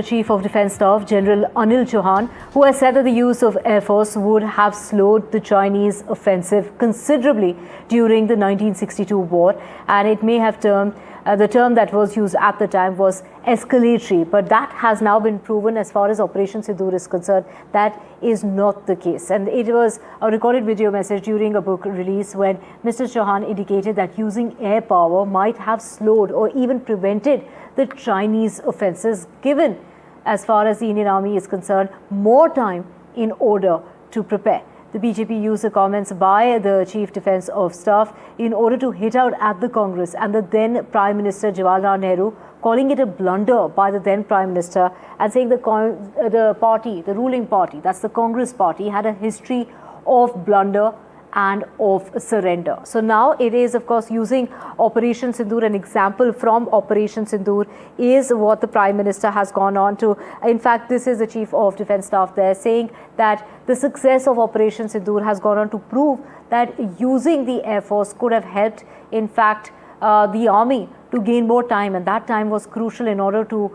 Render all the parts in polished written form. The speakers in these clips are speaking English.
Chief of Defence Staff General Anil Chauhan, who has said that the use of Air Force would have slowed the Chinese offensive considerably during the 1962 war, and it may have the term that was used at the time was escalatory, but that has now been proven as far as Operation Sindoor is concerned. That is not the case, and it was a recorded video message during a book release when Mr. Chauhan indicated that using air power might have slowed or even prevented the Chinese offences, given, as far as the Indian Army is concerned, more time in order to prepare. The BJP used the comments by the Chief Defence of Staff in order to hit out at the Congress and the then Prime Minister Jawaharlal Nehru, calling it a blunder by the then Prime Minister and saying the ruling party, that's the Congress party, had a history of blunder and of surrender. So now it is, of course, using Operation Sindoor. An example from Operation Sindoor is what the Prime Minister has gone on to. In fact, this is the Chief of Defence Staff there saying that the success of Operation Sindoor has gone on to prove that using the Air Force could have helped, in fact, the army to gain more time, and that time was crucial in order to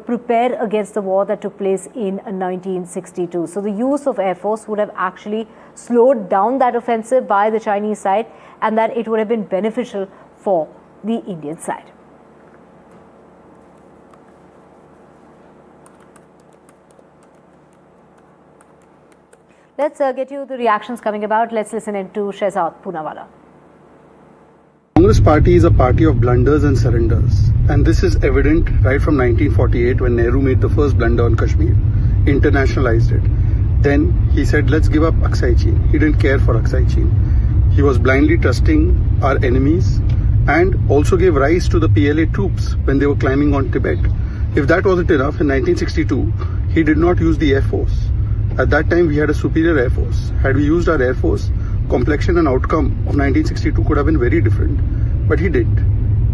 prepare against the war that took place in 1962. So the use of Air Force would have actually slowed down that offensive by the Chinese side, and that it would have been beneficial for the Indian side. Let's get you the reactions coming about. Let's listen in to Shehzad Poonawala. Congress party is a party of blunders and surrenders, and this is evident right from 1948 when Nehru made the first blunder on Kashmir, internationalized it. Then he said, let's give up Aksai Chin. He didn't care for Aksai Chin. He was blindly trusting our enemies and also gave rise to the PLA troops when they were climbing on Tibet. If that wasn't enough, in 1962, he did not use the Air Force. At that time, we had a superior Air Force. Had we used our Air Force, complexion and outcome of 1962 could have been very different, but he didn't.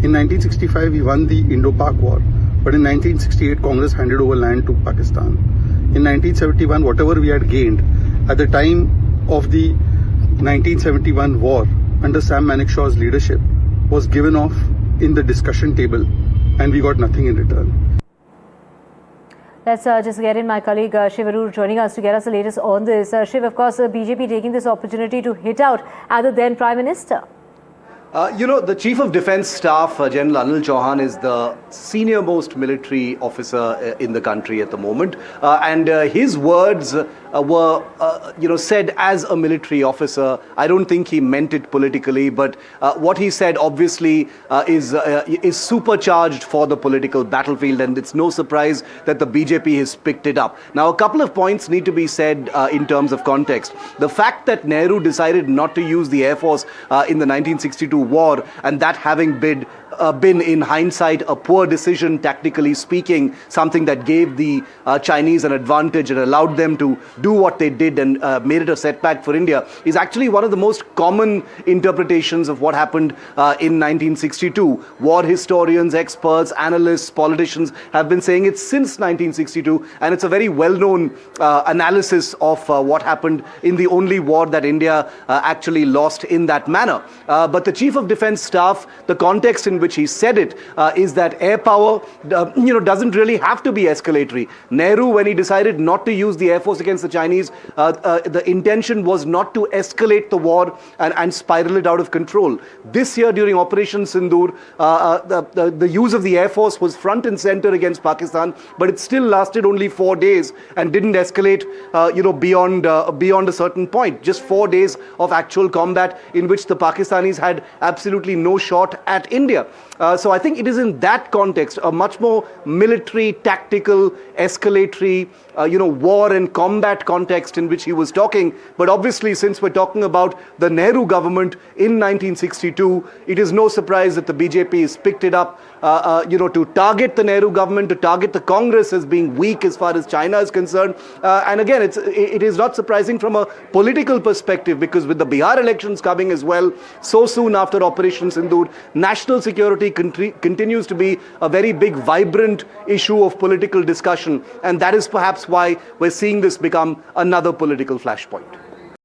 In 1965, he won the Indo-Pak War, but in 1968, Congress handed over land to Pakistan. In 1971, whatever we had gained at the time of the 1971 war under Sam Manekshaw's leadership was given off in the discussion table, and we got nothing in return. Let's just get in my colleague Shiv Arur joining us to get us the latest on this. Shiv, of course, BJP taking this opportunity to hit out at the then Prime Minister. The Chief of Defence Staff, General Anil Chauhan, is the senior most military officer in the country at the moment. And his words were, said as a military officer. I don't think he meant it politically, but what he said obviously is supercharged for the political battlefield, and it's no surprise that the BJP has picked it up. Now, a couple of points need to be said in terms of context. The fact that Nehru decided not to use the Air Force in the 1962 war, and that having been in hindsight a poor decision, tactically speaking, something that gave the Chinese an advantage and allowed them to do what they did and made it a setback for India, is actually one of the most common interpretations of what happened in 1962. War historians, experts, analysts, politicians have been saying it since 1962, and it's a very well-known analysis of what happened in the only war that India actually lost in that manner. But the Chief of Defence Staff, the context in which he said it is that air power, doesn't really have to be escalatory. Nehru, when he decided not to use the Air Force against the Chinese, the intention was not to escalate the war and spiral it out of control. This year, during Operation Sindoor, the use of the Air Force was front and center against Pakistan, but it still lasted only 4 days and didn't escalate, beyond a certain point. Just 4 days of actual combat in which the Pakistanis had absolutely no shot at India. So I think it is in that context, a much more military, tactical, escalatory, war and combat context in which he was talking. But obviously, since we're talking about the Nehru government in 1962, it is no surprise that the BJP has picked it up, to target the Nehru government, to target the Congress as being weak as far as China is concerned. And again, it is not surprising from a political perspective, because with the Bihar elections coming as well, so soon after Operation Sindoor, national security continues to be a very big, vibrant issue of political discussion. And that is perhaps why we're seeing this become another political flashpoint.